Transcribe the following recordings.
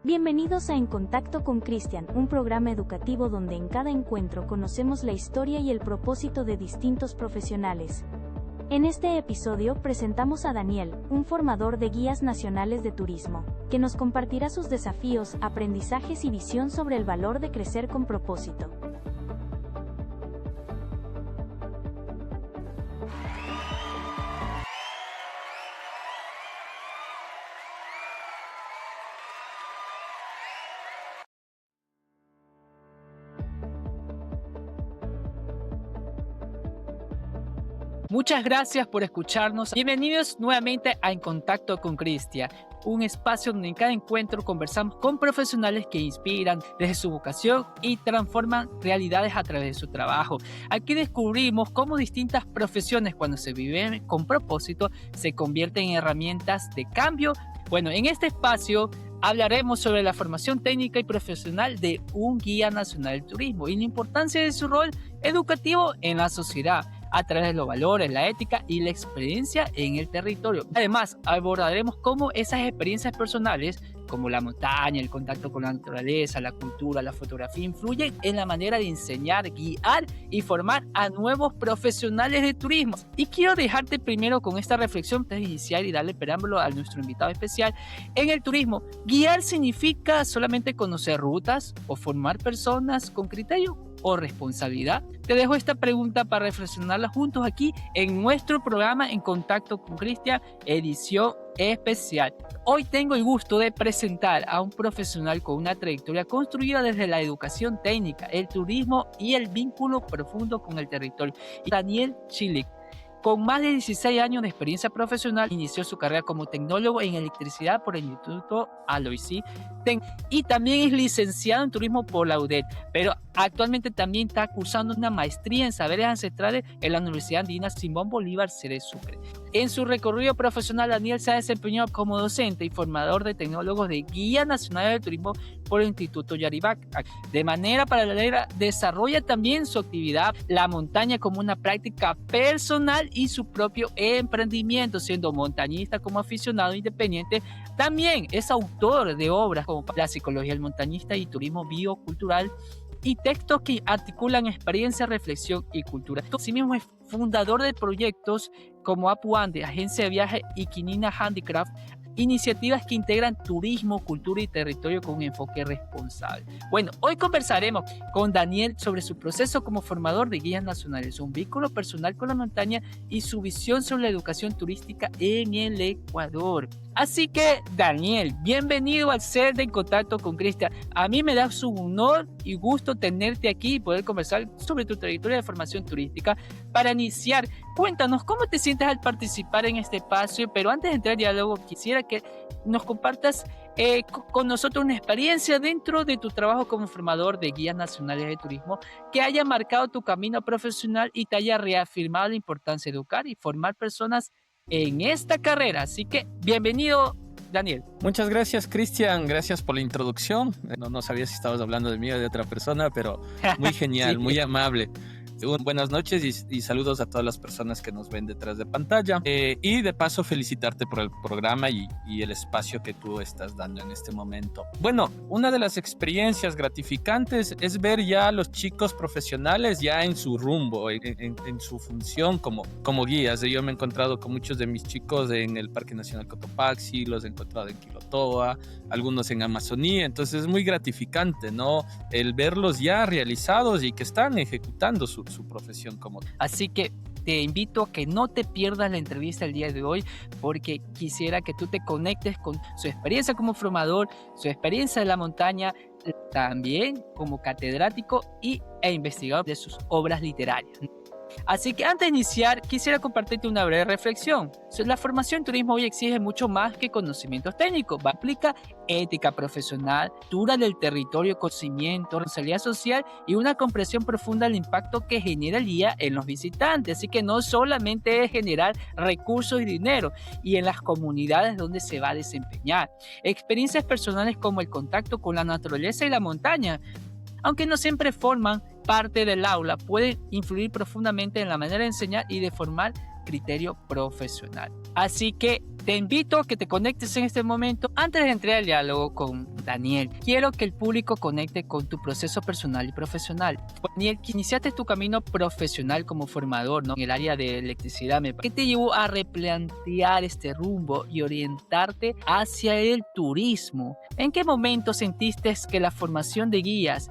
Bienvenidos a En Contacto con Cristian, un programa educativo donde en cada encuentro conocemos la historia y el propósito de distintos profesionales. En este episodio presentamos a Daniel, un formador de guías nacionales de turismo, que nos compartirá sus desafíos, aprendizajes y visión sobre el valor de crecer con propósito. Muchas gracias por escucharnos. Bienvenidos nuevamente a En Contacto con Cristian, un espacio donde en cada encuentro conversamos con profesionales que inspiran desde su vocación y transforman realidades a través de su trabajo. Aquí descubrimos cómo distintas profesiones, cuando se viven con propósito, se convierten en herramientas de cambio. Bueno, en este espacio hablaremos sobre la formación técnica y profesional de un guía nacional del turismo y la importancia de su rol educativo en la sociedad, a través de los valores, la ética y la experiencia en el territorio. Además, abordaremos cómo esas experiencias personales, como la montaña, el contacto con la naturaleza, la cultura, la fotografía, influyen en la manera de enseñar, guiar y formar a nuevos profesionales de turismo. Y quiero dejarte primero con esta reflexión antes de iniciar y darle preámbulo a nuestro invitado especial. En el turismo, guiar significa solamente conocer rutas o formar personas con criterio o responsabilidad. Te dejo esta pregunta para reflexionarla juntos aquí en nuestro programa En Contacto con Cristian, edición especial. Hoy tengo el gusto de presentar a un profesional con una trayectoria construida desde la educación técnica, el turismo y el vínculo profundo con el territorio. Daniel Chilik, con más de 16 años de experiencia profesional, inició su carrera como tecnólogo en electricidad por el Instituto Aloisí y también es licenciado en turismo por la UDEL, pero actualmente también está cursando una maestría en saberes ancestrales en la Universidad Andina Simón Bolívar, sede Sucre. En su recorrido profesional, Daniel se ha desempeñado como docente y formador de tecnólogos de Guía Nacional del Turismo por el Instituto Yaribac. De manera paralela, desarrolla también su actividad, la montaña, como una práctica personal y su propio emprendimiento, siendo montañista como aficionado independiente. También es autor de obras como La psicología del montañista y turismo biocultural, y textos que articulan experiencia, reflexión y cultura. Asimismo es fundador de proyectos como Apuande, Agencia de Viaje, y Quinina Handicraft, iniciativas que integran turismo, cultura y territorio con un enfoque responsable. Bueno, hoy conversaremos con Daniel sobre su proceso como formador de guías nacionales, un vínculo personal con la montaña y su visión sobre la educación turística en el Ecuador. Así que, Daniel, bienvenido al set de En Contacto con Cristian. A mí me da su honor y gusto tenerte aquí y poder conversar sobre tu trayectoria de formación turística. Para iniciar, cuéntanos cómo te sientes al participar en este espacio, pero antes de entrar al diálogo, quisiera que nos compartas con nosotros una experiencia dentro de tu trabajo como formador de guías nacionales de turismo que haya marcado tu camino profesional y te haya reafirmado la importancia de educar y formar personas en esta carrera. Así que bienvenido, Daniel. Muchas gracias, Cristian. Gracias por la introducción. No sabía si estabas hablando de mí o de otra persona, pero muy genial, sí. Muy amable. Buenas noches y saludos a todas las personas que nos ven detrás de pantalla. Y de paso felicitarte por el programa y el espacio que tú estás dando en este momento. Bueno, una de las experiencias gratificantes es ver ya a los chicos profesionales ya en su rumbo, en su función como guías. Yo me he encontrado con muchos de mis chicos en el Parque Nacional Cotopaxi, los he encontrado en Quilotoa, algunos en Amazonía. Entonces es muy gratificante, ¿no? El verlos ya realizados y que están ejecutando su profesión como. Así que te invito a que no te pierdas la entrevista el día de hoy, porque quisiera que tú te conectes con su experiencia como formador, su experiencia en la montaña, también como catedrático e investigador de sus obras literarias. Así que antes de iniciar, quisiera compartirte una breve reflexión. La formación en turismo hoy exige mucho más que conocimientos técnicos. Implica ética profesional, cultura del territorio, conocimiento, responsabilidad social y una comprensión profunda del impacto que genera el guía en los visitantes. Así que no solamente es generar recursos y dinero, y en las comunidades donde se va a desempeñar. Experiencias personales como el contacto con la naturaleza y la montaña, aunque no siempre forman parte del aula pueden influir profundamente en la manera de enseñar y de formar criterio profesional. Así que te invito a que te conectes en este momento. Antes de entrar al diálogo con Daniel, quiero que el público conecte con tu proceso personal y profesional. Daniel, que iniciaste tu camino profesional como formador, ¿no?, en el área de electricidad. ¿Qué te llevó a replantear este rumbo y orientarte hacia el turismo? ¿En qué momento sentiste que la formación de guías,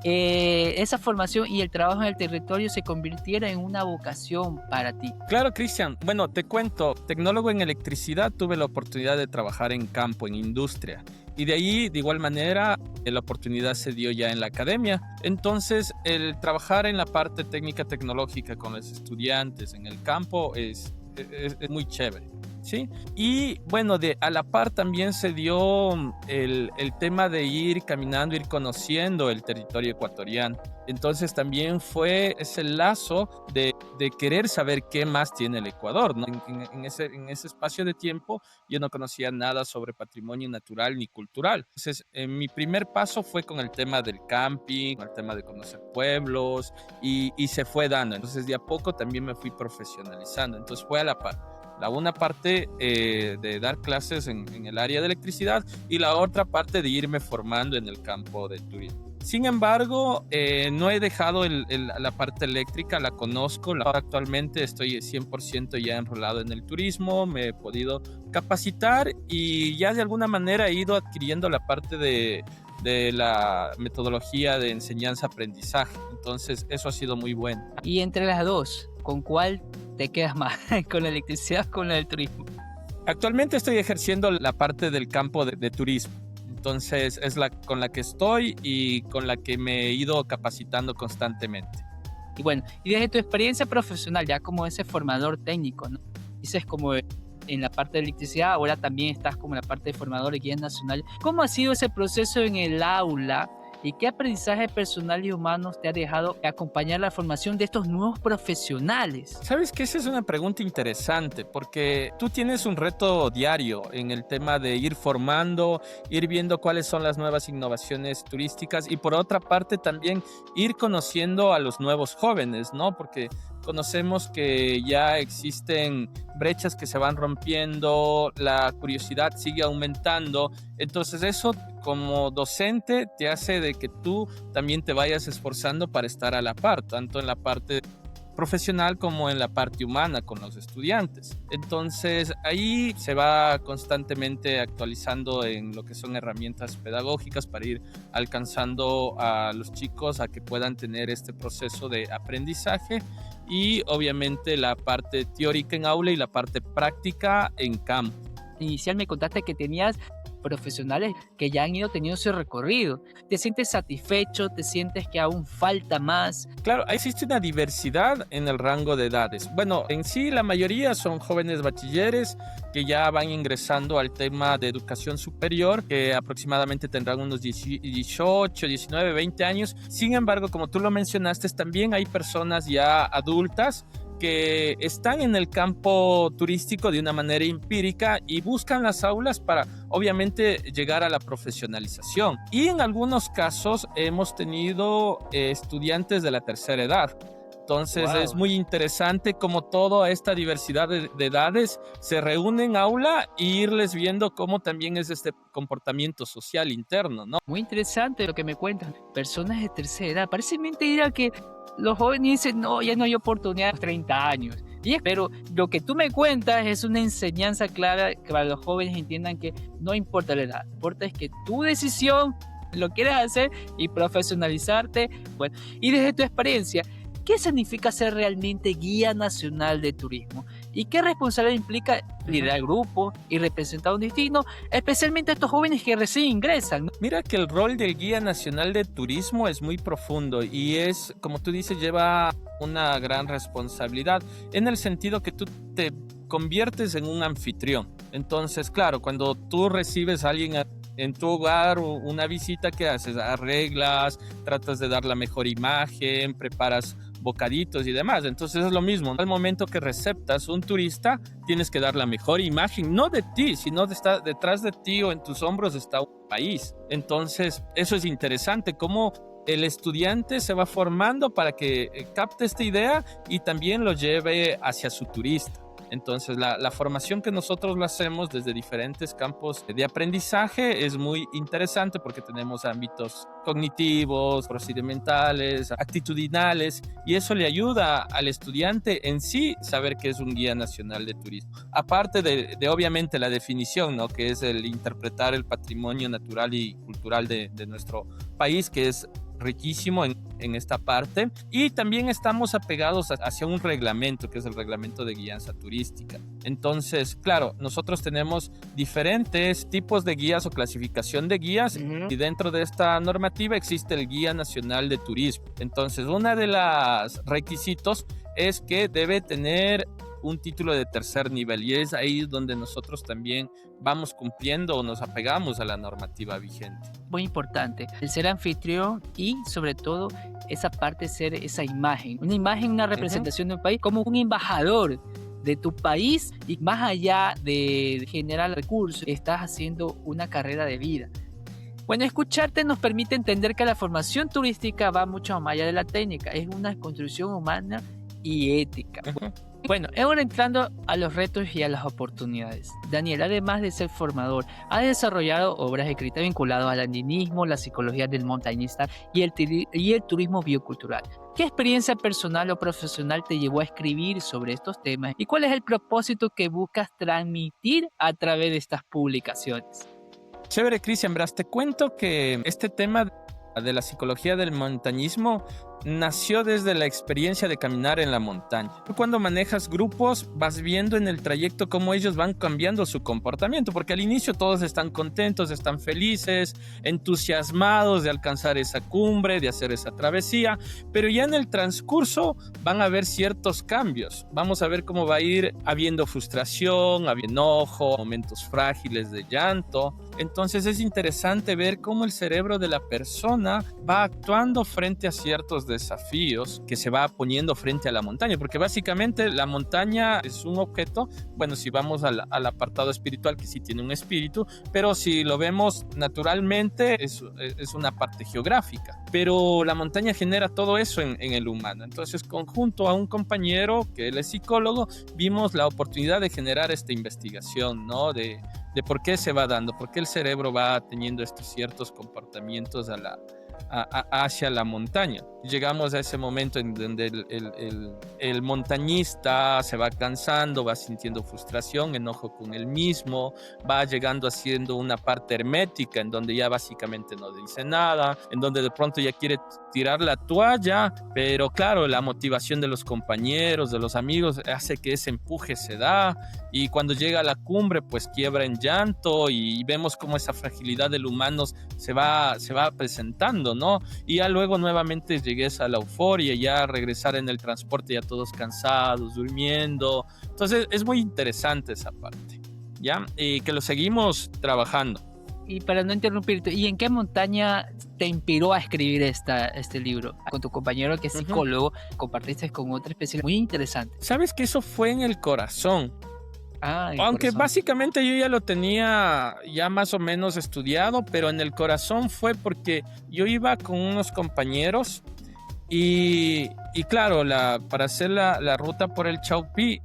esa formación y el trabajo en el territorio se convirtiera en una vocación para ti? Claro, Cristian. Bueno, te cuento, tecnólogo en electricidad, tuve la oportunidad de trabajar en campo, en industria. Y de ahí, de igual manera, la oportunidad se dio ya en la academia. Entonces, el trabajar en la parte técnica tecnológica con los estudiantes en el campo es muy chévere, ¿sí? Y bueno, a la par también se dio el tema de ir caminando, ir conociendo el territorio ecuatoriano. Entonces también fue ese lazo de querer saber qué más tiene el Ecuador, ¿no? En ese espacio de tiempo yo no conocía nada sobre patrimonio natural ni cultural. Entonces mi primer paso fue con el tema del camping, con el tema de conocer pueblos y se fue dando. Entonces de a poco también me fui profesionalizando. Entonces fue a la par. Una parte de dar clases en el área de electricidad y la otra parte de irme formando en el campo del turismo. Sin embargo, no he dejado la parte eléctrica, la conozco. Ahora actualmente estoy 100% ya enrolado en el turismo, me he podido capacitar y ya de alguna manera he ido adquiriendo la parte de la metodología de enseñanza-aprendizaje. Entonces, eso ha sido muy bueno. Y entre las dos, ¿con cuál te quedas más? ¿Con la electricidad o con la del turismo? Actualmente estoy ejerciendo la parte del campo de turismo. Entonces es con la que estoy y con la que me he ido capacitando constantemente. Y bueno, y desde tu experiencia profesional, ya como ese formador técnico, ¿no? Dices como en la parte de electricidad, ahora también estás como en la parte de formador de guía nacional. ¿Cómo ha sido ese proceso en el aula? ¿Y qué aprendizaje personal y humanos te ha dejado acompañar la formación de estos nuevos profesionales? Sabes que esa es una pregunta interesante porque tú tienes un reto diario en el tema de ir formando, ir viendo cuáles son las nuevas innovaciones turísticas y por otra parte también ir conociendo a los nuevos jóvenes, ¿no? Porque conocemos que ya existen brechas que se van rompiendo, la curiosidad sigue aumentando, entonces eso como docente te hace de que tú también te vayas esforzando para estar a la par, tanto en la parte profesional como en la parte humana con los estudiantes. Entonces ahí se va constantemente actualizando en lo que son herramientas pedagógicas para ir alcanzando a los chicos a que puedan tener este proceso de aprendizaje y obviamente la parte teórica en aula y la parte práctica en campo. Inicial me contaste que tenías profesionales que ya han ido teniendo ese recorrido. ¿Te sientes satisfecho? ¿Te sientes que aún falta más? Claro, existe una diversidad en el rango de edades. Bueno, en sí la mayoría son jóvenes bachilleres que ya van ingresando al tema de educación superior, que aproximadamente tendrán unos 18, 19, 20 años. Sin embargo, como tú lo mencionaste, también hay personas ya adultas que están en el campo turístico de una manera empírica y buscan las aulas para obviamente llegar a la profesionalización. Y en algunos casos hemos tenido estudiantes de la tercera edad. Entonces es muy interesante cómo toda esta diversidad de edades se reúne en aula e irles viendo cómo también es este comportamiento social interno, ¿no? Muy interesante lo que me cuentan. Personas de tercera edad. Parece mentira que los jóvenes dicen, no, ya no hay oportunidad a los 30 años. Pero lo que tú me cuentas es una enseñanza clara que para los jóvenes entiendan que no importa la edad. Lo que importa es que tu decisión lo quieres hacer y profesionalizarte. Bueno, y desde tu experiencia, ¿qué significa ser realmente guía nacional de turismo? ¿Y qué responsabilidad implica liderar grupos y representar un destino, especialmente a estos jóvenes que recién ingresan, ¿no? Mira que el rol del guía nacional de turismo es muy profundo y es, como tú dices, lleva una gran responsabilidad en el sentido que tú te conviertes en un anfitrión. Entonces, claro, cuando tú recibes a alguien en tu hogar o una visita, ¿qué haces? Arreglas, tratas de dar la mejor imagen, preparas bocaditos y demás. Entonces es lo mismo. Al momento que receptas un turista, tienes que dar la mejor imagen, no de ti, sino detrás de ti o en tus hombros está un país. Entonces eso es interesante, cómo el estudiante se va formando para que capte esta idea y también lo lleve hacia su turista. Entonces, la formación que nosotros lo hacemos desde diferentes campos de aprendizaje es muy interesante porque tenemos ámbitos cognitivos, procedimentales, actitudinales, y eso le ayuda al estudiante en sí saber que es un guía nacional de turismo. Aparte de obviamente la definición, ¿no? Que es el interpretar el patrimonio natural y cultural de nuestro país, que es riquísimo en esta parte, y también estamos apegados hacia un reglamento que es el reglamento de guianza turística. Entonces, claro, nosotros tenemos diferentes tipos de guías o clasificación de guías, y dentro de esta normativa existe el Guía Nacional de Turismo. Entonces, uno de los requisitos es que debe tener un título de tercer nivel, y es ahí donde nosotros también vamos cumpliendo o nos apegamos a la normativa vigente. Muy importante, el ser anfitrión y sobre todo esa parte de ser esa imagen, una representación de un país como un embajador de tu país, y más allá de generar recursos, estás haciendo una carrera de vida. Bueno, escucharte nos permite entender que la formación turística va mucho más allá de la técnica, es una construcción humana y ética. Bueno, ahora entrando a los retos y a las oportunidades. Daniel, además de ser formador, ha desarrollado obras escritas vinculadas al andinismo, la psicología del montañista y el turismo biocultural. ¿Qué experiencia personal o profesional te llevó a escribir sobre estos temas y cuál es el propósito que buscas transmitir a través de estas publicaciones? Chévere, Cristian, verás, te cuento que este tema de la psicología del montañismo nació desde la experiencia de caminar en la montaña. Tú cuando manejas grupos vas viendo en el trayecto cómo ellos van cambiando su comportamiento, porque al inicio todos están contentos, están felices, entusiasmados de alcanzar esa cumbre, de hacer esa travesía, pero ya en el transcurso van a haber ciertos cambios. Vamos a ver cómo va a ir habiendo frustración, habiendo enojo, momentos frágiles de llanto. Entonces es interesante ver cómo el cerebro de la persona va actuando frente a ciertos desafíos que se va poniendo frente a la montaña, porque básicamente la montaña es un objeto, bueno, si vamos al apartado espiritual, que sí tiene un espíritu, pero si lo vemos naturalmente es una parte geográfica, pero la montaña genera todo eso en el humano. Entonces, conjunto a un compañero que él es psicólogo, vimos la oportunidad de generar esta investigación, ¿no? De por qué se va dando, por qué el cerebro va teniendo estos ciertos comportamientos hacia la montaña. Llegamos a ese momento en donde el montañista se va cansando, va sintiendo frustración, enojo con él mismo, va llegando haciendo una parte hermética en donde ya básicamente no dice nada, en donde de pronto ya quiere tirar la toalla, pero claro, la motivación de los compañeros, de los amigos, hace que ese empuje se da, y cuando llega a la cumbre pues quiebra en llanto, y vemos cómo esa fragilidad del humano se va presentando, ¿no? Y ya luego nuevamente llegues a la euforia, ya regresar en el transporte ya todos cansados, durmiendo. Entonces es muy interesante esa parte, ¿ya? Y que lo seguimos trabajando. Y para no interrumpirte, ¿y en qué montaña te inspiró a escribir este libro? Con tu compañero que es psicólogo, compartiste con otra especie muy interesante. ¿Sabes que eso fue en el corazón? Aunque corazón. Básicamente yo ya lo tenía ya más o menos estudiado, pero en el corazón fue porque yo iba con unos compañeros y claro, para hacer la ruta por el Chaupí,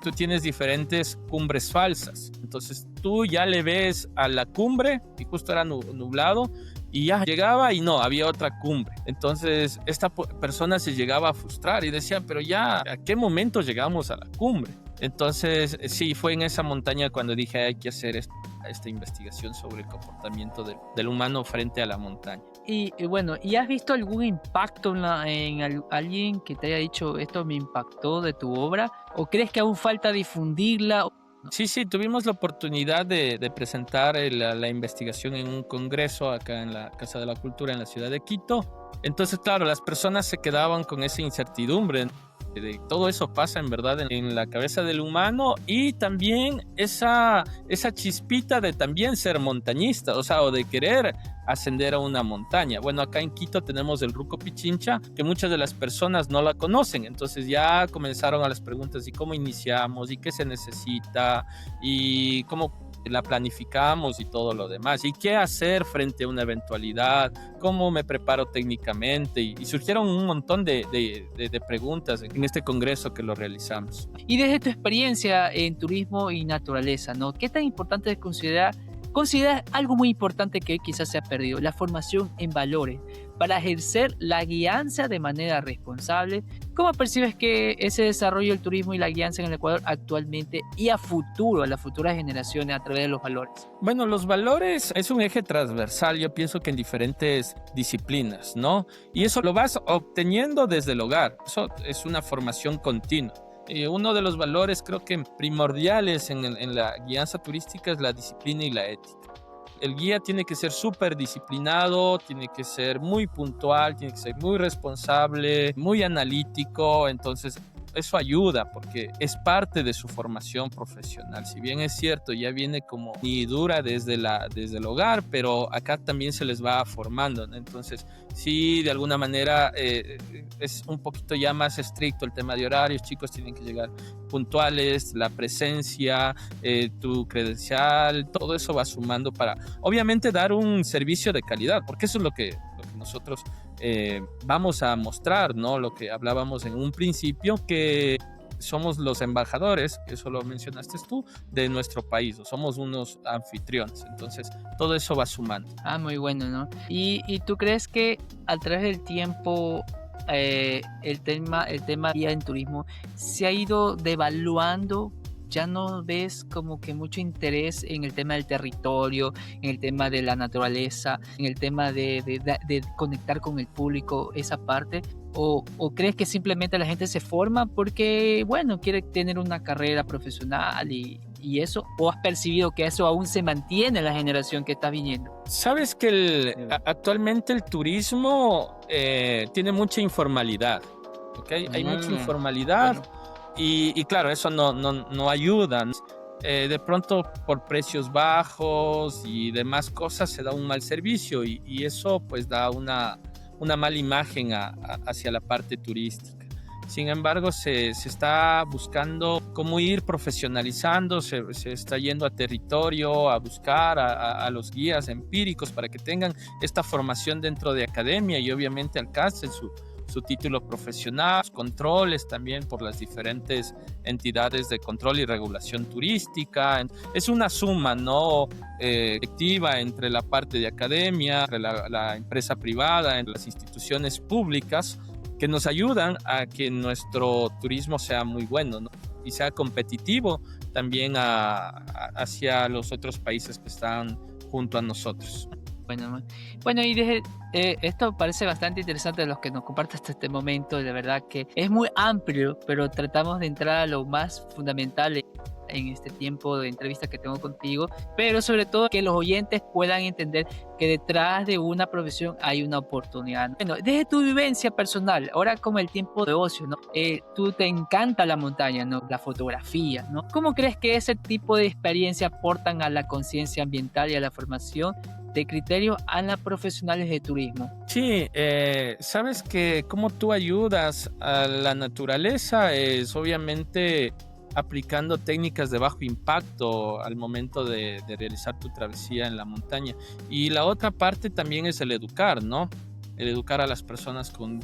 tú tienes diferentes cumbres falsas. Entonces tú ya le ves a la cumbre y justo era nublado, y ya llegaba y no, había otra cumbre. Entonces esta persona se llegaba a frustrar y decía, pero ya, ¿a qué momento llegamos a la cumbre? Entonces sí, fue en esa montaña cuando dije hay que hacer esta investigación sobre el comportamiento del humano frente a la montaña. Y bueno, ¿y has visto algún impacto en alguien que te haya dicho esto me impactó de tu obra? ¿O crees que aún falta difundirla? Sí, tuvimos la oportunidad de presentar la investigación en un congreso acá en la Casa de la Cultura en la ciudad de Quito. Entonces, claro, las personas se quedaban con esa incertidumbre de todo eso pasa en verdad en la cabeza del humano, y también esa chispita de también ser montañista, o de querer ascender a una montaña. Bueno, acá en Quito tenemos el Ruco Pichincha, que muchas de las personas no la conocen, entonces ya comenzaron a las preguntas, ¿y cómo iniciamos? ¿Y qué se necesita? ¿Y cómo la planificamos y todo lo demás. ¿Y qué hacer frente a una eventualidad? ¿Cómo me preparo técnicamente? Y surgieron un montón de preguntas en este congreso que lo realizamos. Y desde tu experiencia en turismo y naturaleza, ¿no? ¿Qué tan importante es considerar algo muy importante que quizás se ha perdido, la formación en valores, para ejercer la guianza de manera responsable? ¿Cómo percibes que ese desarrollo del turismo y la guianza en el Ecuador actualmente y a futuro, a las futuras generaciones a través de los valores? Bueno, los valores es un eje transversal, yo pienso que en diferentes disciplinas, ¿no? Y eso lo vas obteniendo desde el hogar, eso es una formación continua. Uno de los valores creo que primordiales en la guianza turística es la disciplina y la ética. El guía tiene que ser súper disciplinado, tiene que ser muy puntual, tiene que ser muy responsable, muy analítico. Entonces eso ayuda porque es parte de su formación profesional. Si bien es cierto, ya viene como ni dura desde el hogar, pero acá también se les va formando, ¿no? Entonces sí, de alguna manera es un poquito ya más estricto el tema de horarios. Chicos tienen que llegar puntuales, la presencia, tu credencial, todo eso va sumando para obviamente dar un servicio de calidad, porque eso es lo que nosotros vamos a mostrar, ¿no? Lo que hablábamos en un principio, que somos los embajadores, que eso lo mencionaste tú, de nuestro país, o somos unos anfitriones. Entonces todo eso va sumando. Muy bueno, ¿no? ¿Y tú crees que a través del tiempo el tema guía en turismo se ha ido devaluando? Ya no ves como que mucho interés en el tema del territorio, en el tema de la naturaleza, en el tema de conectar con el público, esa parte. ¿O crees que simplemente la gente se forma porque, bueno, quiere tener una carrera profesional y eso? ¿O has percibido que eso aún se mantiene en la generación que está viniendo? Sabes que actualmente el turismo tiene mucha informalidad, ¿ok? Hay mucha informalidad. Bueno. Y claro, eso no ayuda. De pronto por precios bajos y demás cosas se da un mal servicio y eso pues da una mala imagen hacia la parte turística. Sin embargo, se está buscando cómo ir profesionalizando, se está yendo a territorio a buscar a los guías empíricos para que tengan esta formación dentro de academia y obviamente alcancen su título profesional, controles también por las diferentes entidades de control y regulación turística. Es una suma, ¿no? Efectiva entre la parte de academia, entre la empresa privada, entre las instituciones públicas, que nos ayudan a que nuestro turismo sea muy bueno, ¿no? Y sea competitivo también hacia los otros países que están junto a nosotros. Bueno, y desde esto parece bastante interesante de los que nos compartes hasta este momento. De verdad que es muy amplio, pero tratamos de entrar a lo más fundamental en este tiempo de entrevista que tengo contigo, pero sobre todo que los oyentes puedan entender que detrás de una profesión hay una oportunidad. Bueno, desde tu vivencia personal, ahora como el tiempo de ocio, ¿no? Tú te encanta la montaña, ¿no? La fotografía, ¿no? ¿Cómo crees que ese tipo de experiencia aportan a la conciencia ambiental y a la formación de criterios a las profesionales de turismo? Sí, sabes que cómo tú ayudas a la naturaleza es obviamente aplicando técnicas de bajo impacto al momento de realizar tu travesía en la montaña. Y la otra parte también es el educar, ¿no? El educar a las personas con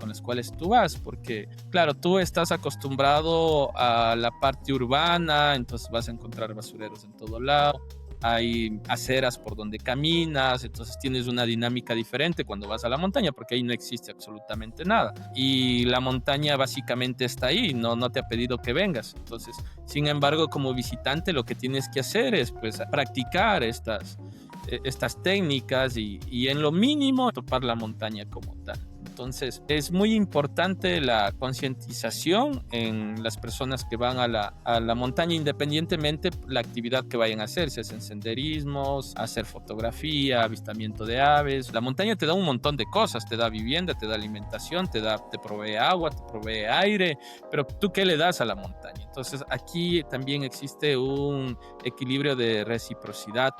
las cuales tú vas, porque claro, tú estás acostumbrado a la parte urbana, entonces vas a encontrar basureros en todo lado. Hay aceras por donde caminas, entonces tienes una dinámica diferente cuando vas a la montaña, porque ahí no existe absolutamente nada. Y la montaña básicamente está ahí, no te ha pedido que vengas. Entonces, sin embargo, como visitante lo que tienes que hacer es pues practicar estas técnicas y en lo mínimo topar la montaña como tal. Entonces es muy importante la concientización en las personas que van a la montaña, independientemente la actividad que vayan a hacer, si hacen senderismos, hacer fotografía, avistamiento de aves. La montaña te da un montón de cosas, te da vivienda, te da alimentación, te provee agua, te provee aire, pero ¿tú qué le das a la montaña? Entonces aquí también existe un equilibrio de reciprocidad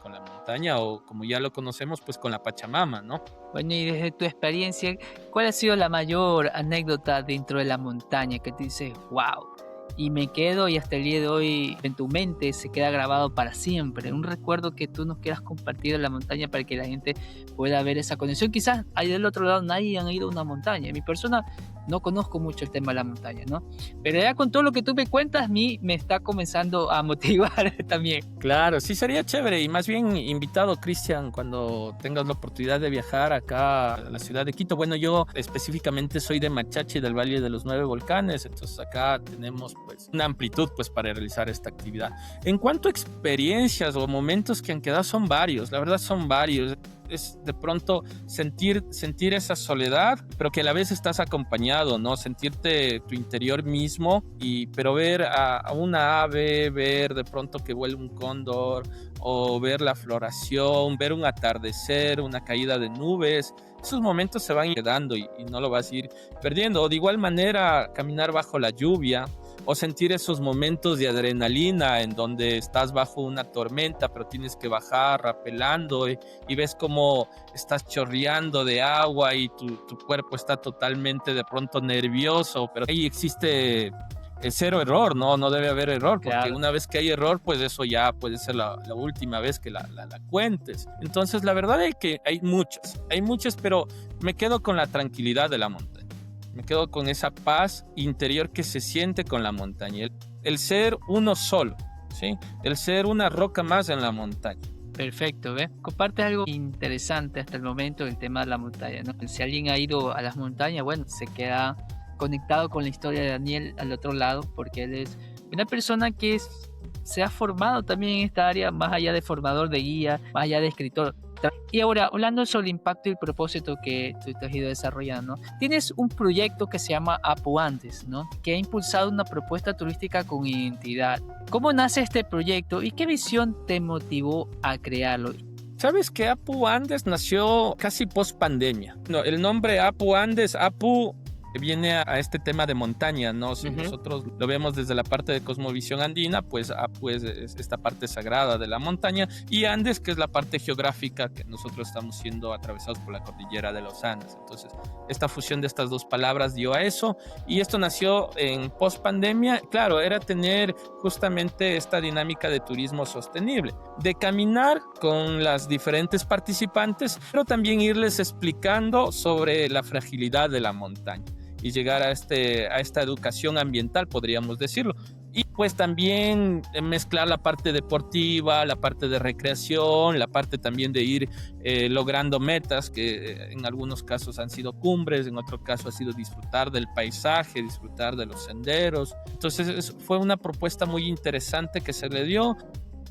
con la montaña, o como ya lo conocemos, pues con la Pachamama, ¿no? Bueno, y desde tu experiencia, ¿cuál ha sido la mayor anécdota dentro de la montaña que te dices, wow, y me quedo, y hasta el día de hoy en tu mente se queda grabado para siempre. Un recuerdo que tú nos quieras compartir en la montaña para que la gente pueda ver esa conexión. Quizás ahí del otro lado nadie ha ido a una montaña. Mi persona no conozco mucho el tema de la montaña, ¿no? Pero ya con todo lo que tú me cuentas, a mí me está comenzando a motivar también. Claro, sí sería chévere y más bien invitado, Cristian, cuando tengas la oportunidad de viajar acá a la ciudad de Quito. Bueno, yo específicamente soy de Machachi, del Valle de los 9 Volcanes, entonces acá tenemos pues una amplitud pues para realizar esta actividad. En cuanto a experiencias o momentos que han quedado, son varios, la verdad son varios. Es de pronto sentir esa soledad, pero que a la vez estás acompañado, ¿no? Sentirte tu interior mismo, pero ver a una ave, ver de pronto que vuela un cóndor, o ver la floración, ver un atardecer, una caída de nubes. Esos momentos se van quedando y no lo vas a ir perdiendo. O de igual manera, caminar bajo la lluvia, o sentir esos momentos de adrenalina en donde estás bajo una tormenta, pero tienes que bajar rapelando y ves cómo estás chorreando de agua y tu cuerpo está totalmente de pronto nervioso, pero ahí existe el cero error, no debe haber error, porque claro, una vez que hay error, pues eso ya puede ser la última vez que la cuentes. Entonces la verdad es que hay muchas, pero me quedo con la tranquilidad de la montaña. Me quedo con esa paz interior que se siente con la montaña. El ser uno solo, ¿sí? El ser una roca más en la montaña. Perfecto, ¿ves? Comparte algo interesante hasta el momento del tema de la montaña, ¿no? Si alguien ha ido a las montañas, bueno, se queda conectado con la historia de Daniel al otro lado, porque él es una persona que se ha formado también en esta área, más allá de formador de guía, más allá de escritor. Y ahora, hablando sobre el impacto y el propósito que tú te has ido desarrollando, tienes un proyecto que se llama Apu Andes, ¿no? Que ha impulsado una propuesta turística con identidad. ¿Cómo nace este proyecto y qué visión te motivó a crearlo? Sabes que Apu Andes nació casi post pandemia. No, el nombre Apu Andes, Apu viene a este tema de montaña, ¿no? Si nosotros lo vemos desde la parte de cosmovisión andina, pues Apu es esta parte sagrada de la montaña, y Andes, que es la parte geográfica que nosotros estamos siendo atravesados por la cordillera de los Andes. Entonces, esta fusión de estas dos palabras dio a eso, y esto nació en post pandemia. Claro, era tener justamente esta dinámica de turismo sostenible, de caminar con las diferentes participantes, pero también irles explicando sobre la fragilidad de la montaña y llegar a esta educación ambiental, podríamos decirlo. Y pues también mezclar la parte deportiva, la parte de recreación, la parte también de ir logrando metas que en algunos casos han sido cumbres, en otro caso ha sido disfrutar del paisaje, disfrutar de los senderos. Entonces fue una propuesta muy interesante que se le dio.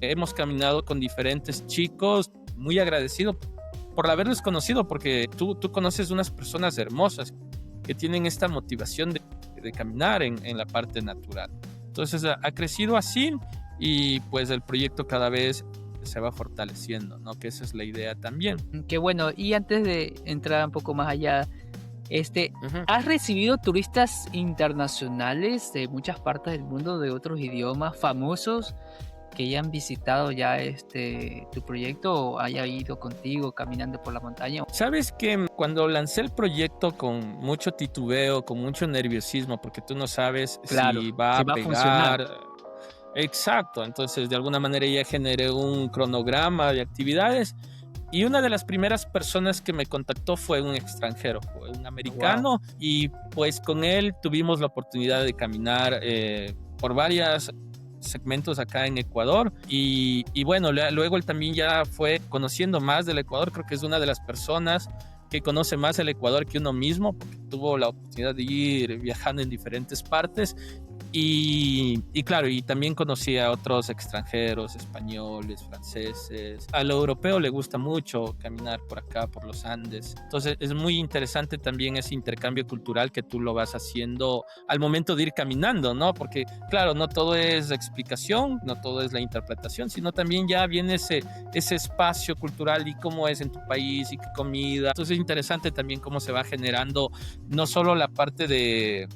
Hemos caminado con diferentes chicos, muy agradecido por haberles conocido, porque tú conoces unas personas hermosas que tienen esta motivación de caminar en la parte natural. Entonces ha crecido así, y pues el proyecto cada vez se va fortaleciendo, ¿no? Que esa es la idea también. Qué bueno. Y antes de entrar un poco más allá, ¿has recibido turistas internacionales de muchas partes del mundo, de otros idiomas famosos, que ya han visitado ya tu proyecto o haya ido contigo caminando por la montaña? Sabes que cuando lancé el proyecto con mucho titubeo, con mucho nerviosismo, porque tú no sabes si va a pegar, funcionar. Exacto, entonces de alguna manera ya generé un cronograma de actividades, y una de las primeras personas que me contactó fue un extranjero, fue un americano. Wow. Y pues con él tuvimos la oportunidad de caminar por varias segmentos acá en Ecuador, y bueno, luego él también ya fue conociendo más del Ecuador. Creo que es una de las personas que conoce más el Ecuador que uno mismo, porque tuvo la oportunidad de ir viajando en diferentes partes. Y claro, y también conocí a otros extranjeros, españoles, franceses. Al europeo le gusta mucho caminar por acá, por los Andes. Entonces es muy interesante también ese intercambio cultural que tú lo vas haciendo al momento de ir caminando, ¿no? Porque claro, no todo es explicación, no todo es la interpretación, sino también ya viene ese espacio cultural y cómo es en tu país y qué comida. Entonces es interesante también cómo se va generando no solo la parte de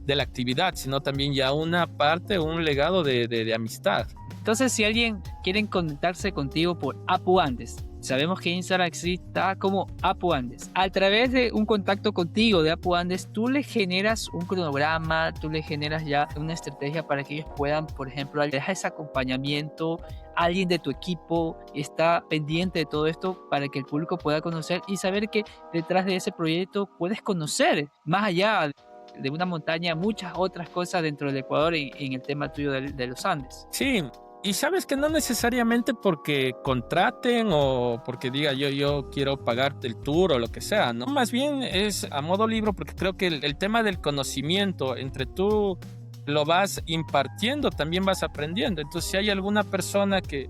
la actividad, sino también ya una parte, un legado de amistad. Entonces, si alguien quiere conectarse contigo por Apu Andes, Sabemos que Instagram está como Apu Andes. A través de un contacto contigo de Apu Andes, tú le generas un cronograma, tú le generas ya una estrategia para que ellos puedan, por ejemplo, dejar ese acompañamiento. Alguien de tu equipo está pendiente de todo esto para que el público pueda conocer y saber que detrás de ese proyecto puedes conocer más allá de una montaña muchas otras cosas dentro del Ecuador en el tema tuyo de los Andes. Sí. Y sabes que no necesariamente porque contraten o porque diga yo quiero pagarte el tour o lo que sea, ¿no? Más bien es a modo libro, porque creo que el tema del conocimiento, entre tú lo vas impartiendo, también vas aprendiendo. Entonces, si hay alguna persona que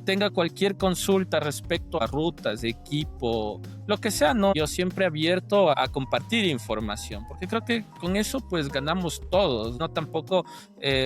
tenga cualquier consulta respecto a rutas, de equipo, lo que sea, ¿no? Yo siempre abierto a compartir información, porque creo que con eso pues ganamos todos, ¿no? Tampoco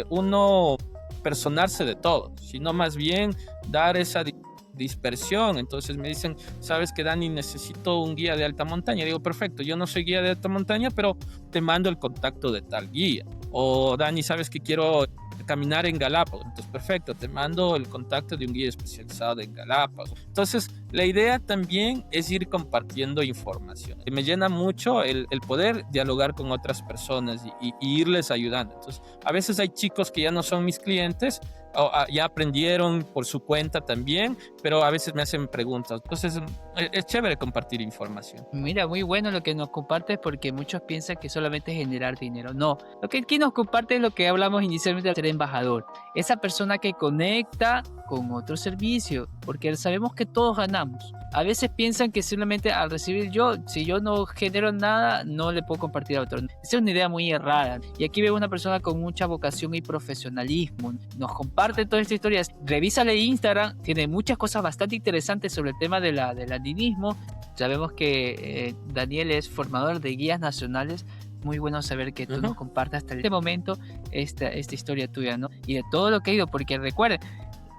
uno personarse de todo, sino más bien dar esa dispersión. Entonces me dicen, sabes que Dani, necesito un guía de alta montaña. Digo, perfecto, yo no soy guía de alta montaña, pero te mando el contacto de tal guía. O Dani, sabes que quiero caminar en Galápagos. Entonces, perfecto, te mando el contacto de un guía especializado en Galápagos. Entonces, la idea también es ir compartiendo información. Y me llena mucho el poder dialogar con otras personas y irles ayudando. Entonces, a veces hay chicos que ya no son mis clientes, o ya aprendieron por su cuenta también, pero a veces me hacen preguntas. Entonces, es chévere compartir información. Mira, muy bueno lo que nos compartes, porque muchos piensan que solamente es generar dinero. No, lo que aquí nos comparte es lo que hablamos inicialmente de ser embajador. Esa persona que conecta con otro servicio, porque sabemos que todos ganamos. A veces piensan que simplemente al recibir si yo no genero nada, no le puedo compartir a otro. Esa es una idea muy errada. Y aquí veo una persona con mucha vocación y profesionalismo. Nos comparte toda esta historia. Revísale Instagram, tiene muchas cosas bastante interesantes sobre el tema del andinismo. Sabemos que Daniel es formador de guías nacionales. Muy bueno saber que tú nos compartas hasta este momento esta historia tuya, ¿no? Y de todo lo que ha ido, porque recuerden,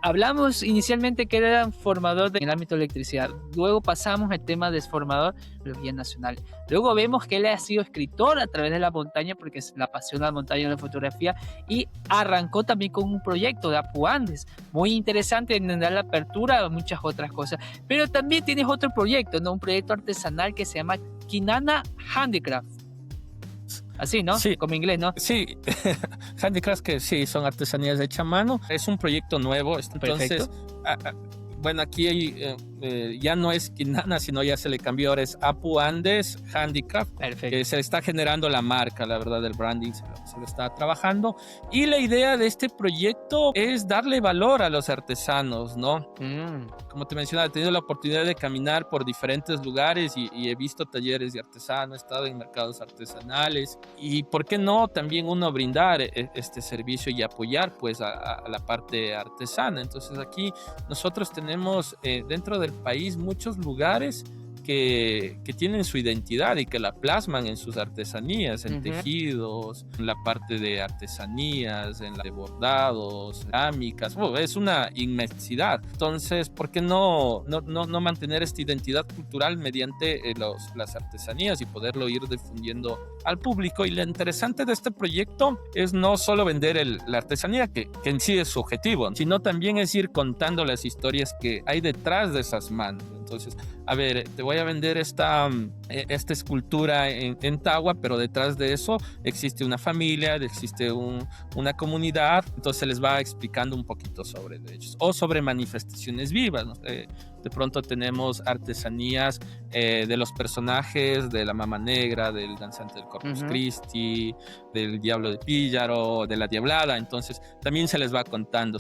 hablamos inicialmente que era formador en el ámbito de electricidad, luego pasamos al tema de formador de los guías nacionales, luego vemos que él ha sido escritor a través de la montaña porque le apasiona la montaña y la fotografía, y arrancó también con un proyecto de Apu Andes, muy interesante, en dar la apertura a muchas otras cosas, pero también tienes otro proyecto, ¿no? Un proyecto artesanal que se llama Kinana Handicraft. Así, ¿no? Sí. Como inglés, ¿no? Sí, handicrafts que sí, son artesanías hechas a mano. Es un proyecto nuevo, entonces, bueno, aquí hay, ya no es Kinana, sino ya se le cambió, ahora es Apu Andes Handicraft. Perfecto. Que se está generando la marca, la verdad, el branding se lo está trabajando. Y la idea de este proyecto es darle valor a los artesanos, ¿no? Como te mencionaba, he tenido la oportunidad de caminar por diferentes lugares y he visto talleres de artesanos, he estado en mercados artesanales, y por qué no también uno brindar este servicio y apoyar pues a la parte artesana. Entonces aquí nosotros tenemos dentro del país muchos lugares que tienen su identidad y que la plasman en sus artesanías, en tejidos, en la parte de artesanías, en la de bordados, cerámicas. Es una inmensidad. Entonces, ¿por qué no mantener esta identidad cultural mediante las artesanías y poderlo ir difundiendo al público? Y lo interesante de este proyecto es no solo vender la artesanía, que en sí es su objetivo, sino también es ir contando las historias que hay detrás de esas manos. Entonces, a ver, te voy a vender esta escultura en Tagua, pero detrás de eso existe una familia, existe una comunidad. Entonces se les va explicando un poquito sobre ellos o sobre manifestaciones vivas, ¿no? De pronto tenemos artesanías de los personajes de la Mama Negra, del danzante del Corpus Christi, del Diablo de Píllaro, de la Diablada. Entonces también se les va contando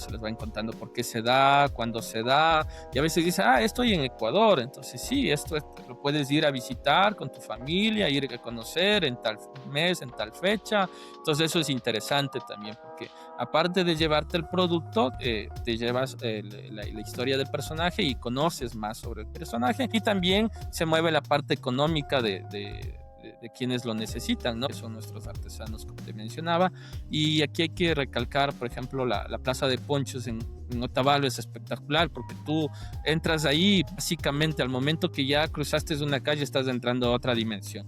por qué se da, cuándo se da. Y a veces dicen, estoy en Ecuador. Entonces sí, esto lo puedes ir a visitar con tu familia, ir a conocer en tal mes, en tal fecha. Entonces eso es interesante también, porque aparte de llevarte el producto, te llevas la historia del personaje y conoces más sobre el personaje, y también se mueve la parte económica de quienes lo necesitan, ¿no? Que son nuestros artesanos, como te mencionaba. Y aquí hay que recalcar, por ejemplo, la plaza de ponchos en Otavalo es espectacular, porque tú entras ahí, básicamente al momento que ya cruzaste una calle estás entrando a otra dimensión.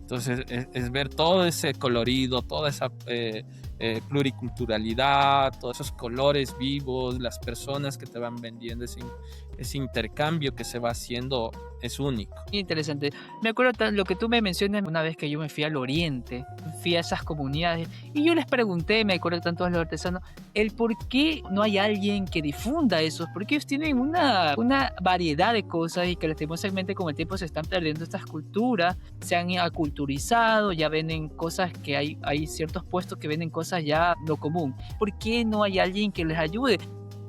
Entonces es ver todo ese colorido, toda esa pluriculturalidad, todos esos colores vivos, las personas que te van vendiendo, ese intercambio que se va haciendo es único. Interesante. Me acuerdo lo que tú me mencionas una vez que yo me fui al oriente, fui a esas comunidades y yo les pregunté, me acuerdo tanto a los artesanos, el por qué no hay alguien que difunda eso, porque ellos tienen una variedad de cosas y que lastimosamente con el tiempo se están perdiendo estas culturas, se han aculturizado, ya venden cosas que hay ciertos puestos que venden cosas ya lo común. ¿Por qué no hay alguien que les ayude?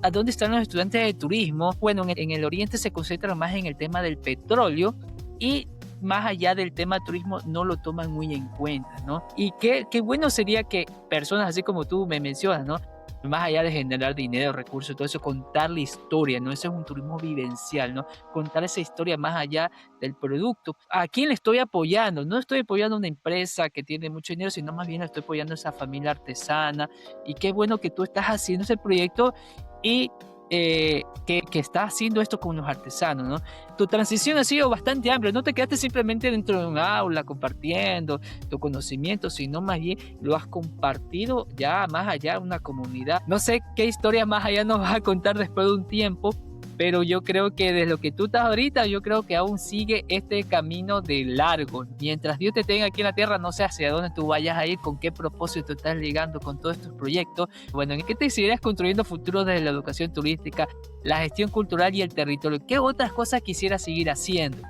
¿A dónde están los estudiantes de turismo? Bueno, en el oriente se concentran más en el tema del petróleo y más allá del tema turismo no lo toman muy en cuenta, ¿no? Y qué bueno sería que personas así como tú me mencionas, ¿no? Más allá de generar dinero, recursos, todo eso, contar la historia, ¿no? Eso es un turismo vivencial, ¿no? Contar esa historia más allá del producto. ¿A quién le estoy apoyando? No estoy apoyando a una empresa que tiene mucho dinero, sino más bien estoy apoyando a esa familia artesana. Y qué bueno que tú estás haciendo ese proyecto y que estás haciendo esto con los artesanos, ¿no? Tu transición ha sido bastante amplia, no te quedaste simplemente dentro de un aula compartiendo tu conocimiento, sino más bien lo has compartido ya más allá de una comunidad. No sé qué historia más allá nos vas a contar después de un tiempo, pero yo creo que desde lo que tú estás ahorita, yo creo que aún sigue este camino de largo. Mientras Dios te tenga aquí en la tierra, no sé hacia dónde tú vayas a ir, con qué propósito estás ligando con todos estos proyectos. Bueno, ¿en qué te seguirás construyendo futuro desde la educación turística, la gestión cultural y el territorio? ¿Qué otras cosas quisieras seguir haciendo?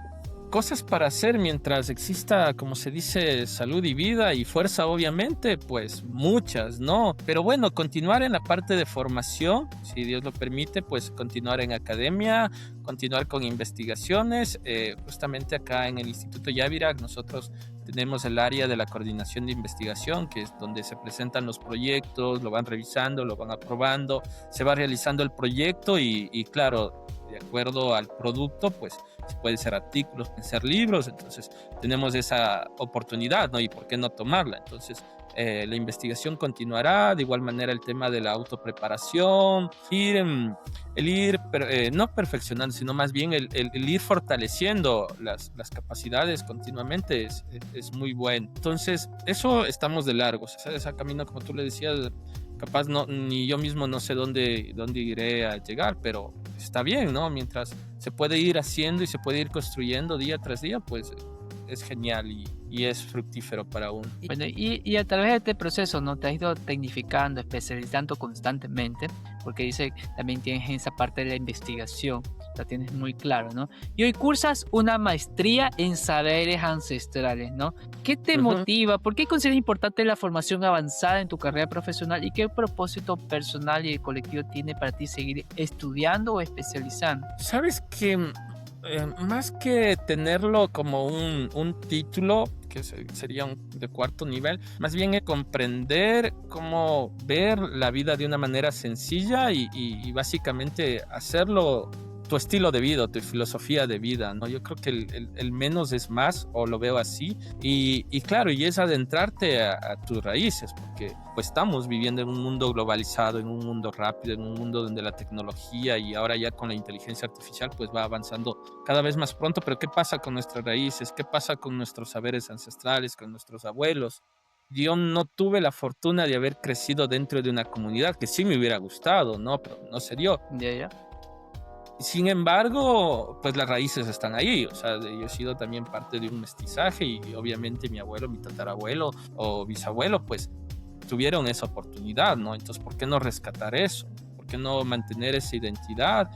Cosas para hacer mientras exista, como se dice, salud y vida y fuerza, obviamente, pues muchas, ¿no? Pero bueno, continuar en la parte de formación, si Dios lo permite, pues continuar en academia, continuar con investigaciones. Justamente acá en el Instituto Yavirac nosotros tenemos el área de la coordinación de investigación, que es donde se presentan los proyectos, lo van revisando, lo van aprobando, se va realizando el proyecto y claro, de acuerdo al producto, pues puede ser artículos, pueden ser libros, entonces tenemos esa oportunidad, ¿no? Y por qué no tomarla. Entonces la investigación continuará, de igual manera el tema de la autopreparación, no perfeccionando, sino más bien el ir fortaleciendo las capacidades continuamente es muy bueno. Entonces eso estamos de largo, ese camino, como tú le decías, capaz ni yo mismo no sé dónde iré a llegar, pero está bien, ¿no? Mientras se puede ir haciendo y se puede ir construyendo día tras día, pues es genial y es fructífero para uno. Bueno, y a través de este proceso, ¿no? Te has ido tecnificando, especializando constantemente, porque dice también tienes esa parte de la investigación, la tienes muy claro, ¿no? Y hoy cursas una maestría en saberes ancestrales, ¿no? ¿Qué te motiva? ¿Por qué consideras importante la formación avanzada en tu carrera profesional? ¿Y qué propósito personal y colectivo tiene para ti seguir estudiando o especializando? Sabes que más que tenerlo como un título, que sería de cuarto nivel, más bien es comprender cómo ver la vida de una manera sencilla y básicamente hacerlo tu estilo de vida, tu filosofía de vida, ¿no? Yo creo que el menos es más, o lo veo así, y claro, y es adentrarte a tus raíces, porque pues estamos viviendo en un mundo globalizado, en un mundo rápido, en un mundo donde la tecnología y ahora ya con la inteligencia artificial pues va avanzando cada vez más pronto, pero ¿qué pasa con nuestras raíces? ¿Qué pasa con nuestros saberes ancestrales, con nuestros abuelos? Yo no tuve la fortuna de haber crecido dentro de una comunidad que sí me hubiera gustado, ¿no? Pero no se dio. Ya. Sin embargo, pues las raíces están ahí, o sea, yo he sido también parte de un mestizaje y obviamente mi abuelo, mi tatarabuelo o bisabuelo, pues tuvieron esa oportunidad, ¿no? Entonces, ¿por qué no rescatar eso? ¿Por qué no mantener esa identidad?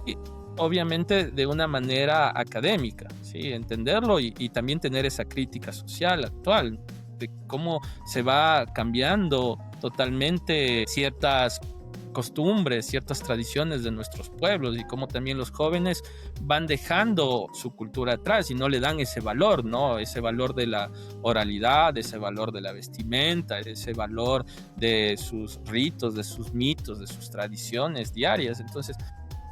Y obviamente de una manera académica, ¿sí? Entenderlo y también tener esa crítica social actual de cómo se va cambiando totalmente ciertas costumbres, ciertas tradiciones de nuestros pueblos y cómo también los jóvenes van dejando su cultura atrás y no le dan ese valor, ¿no? Ese valor de la oralidad, ese valor de la vestimenta, ese valor de sus ritos, de sus mitos, de sus tradiciones diarias. Entonces,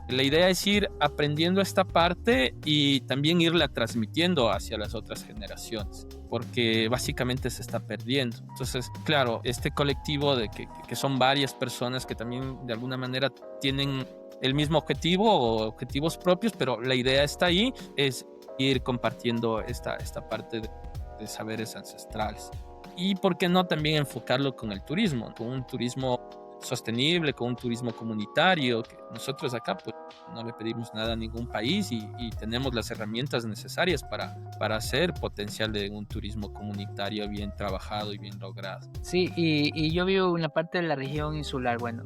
la idea es ir aprendiendo esta parte y también irla transmitiendo hacia las otras generaciones, porque básicamente se está perdiendo. Entonces, claro, este colectivo de que son varias personas que también de alguna manera tienen el mismo objetivo o objetivos propios, pero la idea está ahí, es ir compartiendo esta parte de saberes ancestrales. Y por qué no también enfocarlo con el turismo, con un turismo sostenible, con un turismo comunitario, que nosotros acá pues no le pedimos nada a ningún país y tenemos las herramientas necesarias para hacer potencial de un turismo comunitario bien trabajado y bien logrado. Sí, y yo vivo en la parte de la región insular. Bueno,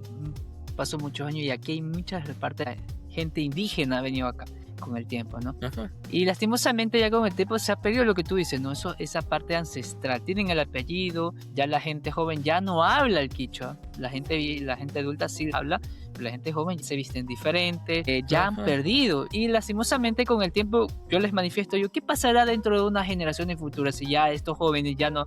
paso muchos años y aquí hay muchas partes de gente indígena ha venido acá con el tiempo, ¿no? Ajá. Y lastimosamente ya con el tiempo se ha perdido lo que tú dices, ¿no? Esa parte ancestral. Tienen el apellido, ya la gente joven ya no habla el quichua. La gente adulta sí habla, pero la gente joven se visten diferente, ya han perdido. Y lastimosamente con el tiempo yo les manifiesto ¿qué pasará dentro de unas generaciones futuras si ya estos jóvenes ya no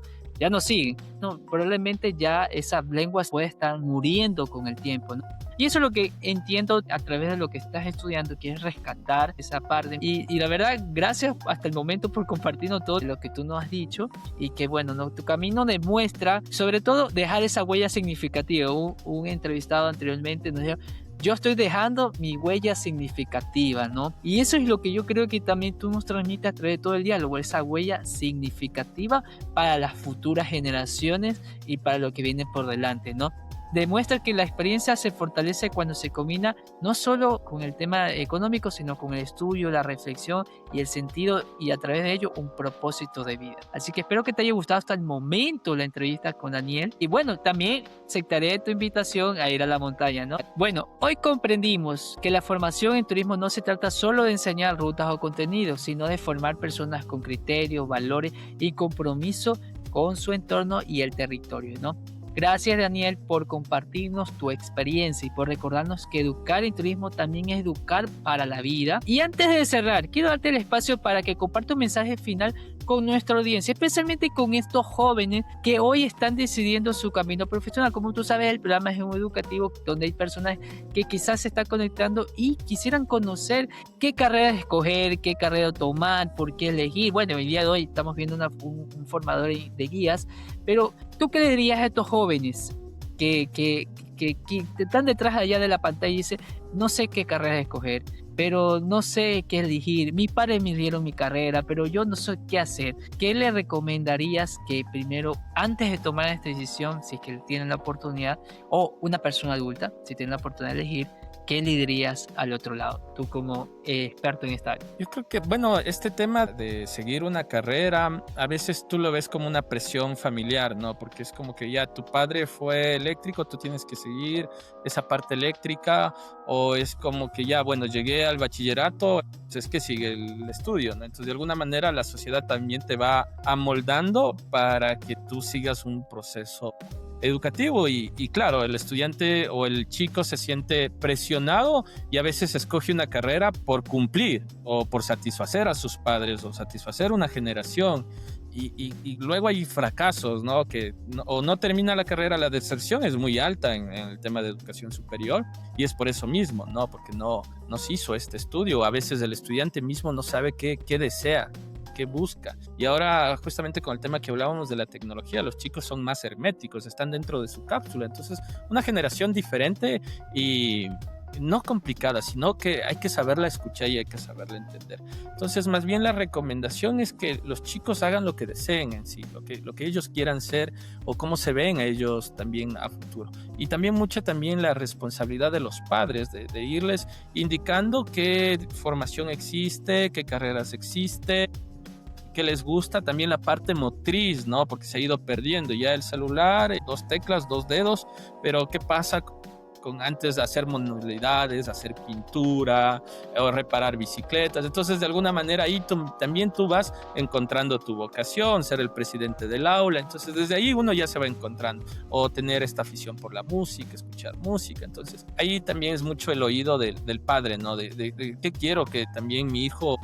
siguen? No, probablemente ya esas lenguas pueden estar muriendo con el tiempo, ¿no? Y eso es lo que entiendo a través de lo que estás estudiando, que es rescatar esa parte. Y la verdad, gracias hasta el momento por compartirnos todo lo que tú nos has dicho. Y que bueno, ¿no? Tu camino demuestra, sobre todo, dejar esa huella significativa. Un entrevistado anteriormente nos dijo, yo estoy dejando mi huella significativa, ¿no? Y eso es lo que yo creo que también tú nos transmites a través de todo el diálogo, esa huella significativa para las futuras generaciones y para lo que viene por delante, ¿no? Demuestra que la experiencia se fortalece cuando se combina no solo con el tema económico, sino con el estudio, la reflexión y el sentido, y a través de ello un propósito de vida. Así que espero que te haya gustado hasta el momento la entrevista con Daniel. Y bueno, también aceptaré tu invitación a ir a la montaña, ¿no? Bueno, hoy comprendimos que la formación en turismo no se trata solo de enseñar rutas o contenidos, sino de formar personas con criterios, valores y compromiso con su entorno y el territorio, ¿no? Gracias, Daniel, por compartirnos tu experiencia y por recordarnos que educar en turismo también es educar para la vida. Y antes de cerrar, quiero darte el espacio para que compartas un mensaje final con nuestra audiencia, especialmente con estos jóvenes que hoy están decidiendo su camino profesional. Como tú sabes, el programa es un educativo donde hay personas que quizás se están conectando y quisieran conocer qué carrera escoger, qué carrera tomar, por qué elegir. Bueno, el día de hoy estamos viendo un formador de guías, pero ¿tú qué le dirías a estos jóvenes que están detrás allá de la pantalla y dicen, no sé qué carrera escoger, pero no sé qué elegir, mis padres me dieron mi carrera, pero yo no sé qué hacer? ¿Qué le recomendarías que primero, antes de tomar esta decisión, si es que tienen la oportunidad, o una persona adulta, si tienen la oportunidad de elegir, qué le dirías al otro lado, tú como experto en esta área? Yo creo que, bueno, este tema de seguir una carrera, a veces tú lo ves como una presión familiar, ¿no? Porque es como que ya tu padre fue eléctrico, tú tienes que seguir esa parte eléctrica, o es como que ya, bueno, llegué al bachillerato, es que sigue el estudio, ¿no? Entonces, de alguna manera, la sociedad también te va amoldando para que tú sigas un proceso educativo y claro, el estudiante o el chico se siente presionado y a veces escoge una carrera por cumplir o por satisfacer a sus padres o satisfacer una generación y luego hay fracasos, ¿no? Que o no termina la carrera, la deserción es muy alta en el tema de educación superior y es por eso mismo, ¿no? Porque no se hizo este estudio, a veces el estudiante mismo no sabe qué desea, qué busca. Y ahora justamente con el tema que hablábamos de la tecnología, los chicos son más herméticos, están dentro de su cápsula, entonces una generación diferente y no complicada, sino que hay que saberla escuchar y hay que saberla entender. Entonces, más bien la recomendación es que los chicos hagan lo que deseen en sí, lo que ellos quieran ser o cómo se ven a ellos también a futuro. Y también mucha también la responsabilidad de los padres de irles indicando qué formación existe, qué carreras existe, que les gusta también la parte motriz, ¿no? Porque se ha ido perdiendo ya el celular, 2 teclas, 2 dedos, pero ¿qué pasa con antes de hacer manualidades, hacer pintura o reparar bicicletas? Entonces, de alguna manera ahí también tú vas encontrando tu vocación, ser el presidente del aula. Entonces, desde ahí uno ya se va encontrando o tener esta afición por la música, escuchar música. Entonces, ahí también es mucho el oído del padre, ¿no? De qué quiero que también mi hijo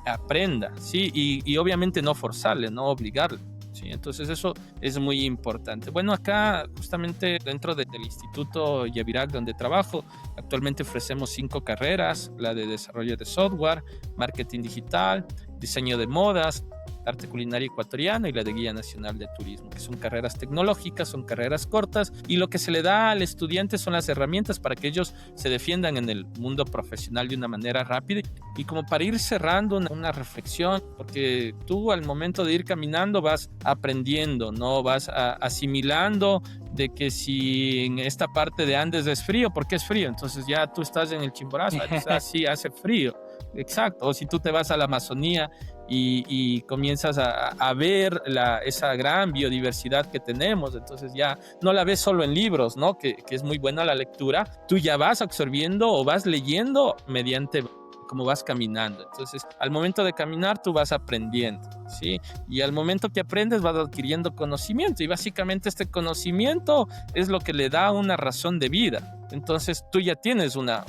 aprenda, ¿sí? Y obviamente no forzarle, no obligarle, ¿sí? Entonces eso es muy importante. Bueno, acá justamente dentro del Instituto Yavirac donde trabajo, actualmente ofrecemos 5 carreras, la de desarrollo de software, marketing digital, diseño de modas, Arte Culinario Ecuatoriano y la de Guía Nacional de Turismo, que son carreras tecnológicas, son carreras cortas, y lo que se le da al estudiante son las herramientas para que ellos se defiendan en el mundo profesional de una manera rápida. Y como para ir cerrando una reflexión, porque tú al momento de ir caminando vas aprendiendo, ¿no? Vas asimilando de que si en esta parte de Andes es frío, ¿por qué es frío? Entonces ya tú estás en el Chimborazo, así hace frío. Exacto. O si tú te vas a la Amazonía y comienzas a ver esa gran biodiversidad que tenemos, entonces ya no la ves solo en libros, ¿no? Que es muy buena la lectura, tú ya vas absorbiendo o vas leyendo mediante cómo vas caminando. Entonces, al momento de caminar, tú vas aprendiendo, ¿sí? Y al momento que aprendes, vas adquiriendo conocimiento. Y básicamente este conocimiento es lo que le da una razón de vida. Entonces, tú ya tienes una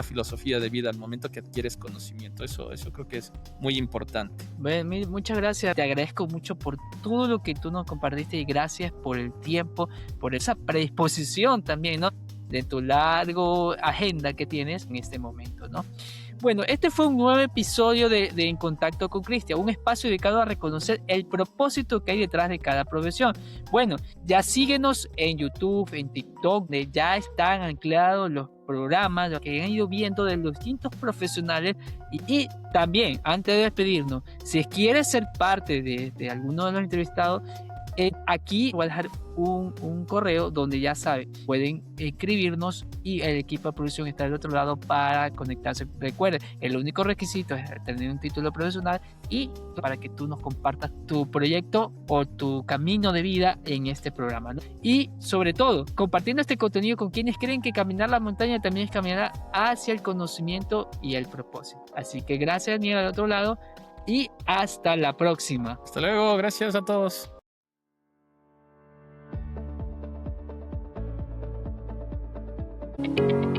filosofía de vida al momento que adquieres conocimiento. Eso creo que es muy importante. Muchas gracias. Te agradezco mucho por todo lo que tú nos compartiste y gracias por el tiempo, por esa predisposición también, ¿no? De tu largo agenda que tienes en este momento, ¿no? Bueno, este fue un nuevo episodio de En Contacto con Cristian, un espacio dedicado a reconocer el propósito que hay detrás de cada profesión. Bueno, ya síguenos en YouTube, en TikTok, donde ya están anclados los programas, lo que han ido viendo de los distintos profesionales y también, antes de despedirnos, si quieres ser parte de alguno de los entrevistados, aquí voy a dejar un correo donde ya saben, pueden escribirnos y el equipo de producción está del otro lado para conectarse. Recuerden, el único requisito es tener un título profesional y para que tú nos compartas tu proyecto o tu camino de vida en este programa, ¿no? Y sobre todo, compartiendo este contenido con quienes creen que caminar la montaña también es caminar hacia el conocimiento y el propósito. Así que gracias, Daniel, al otro lado, y hasta la próxima. Hasta luego, gracias a todos. Thank you.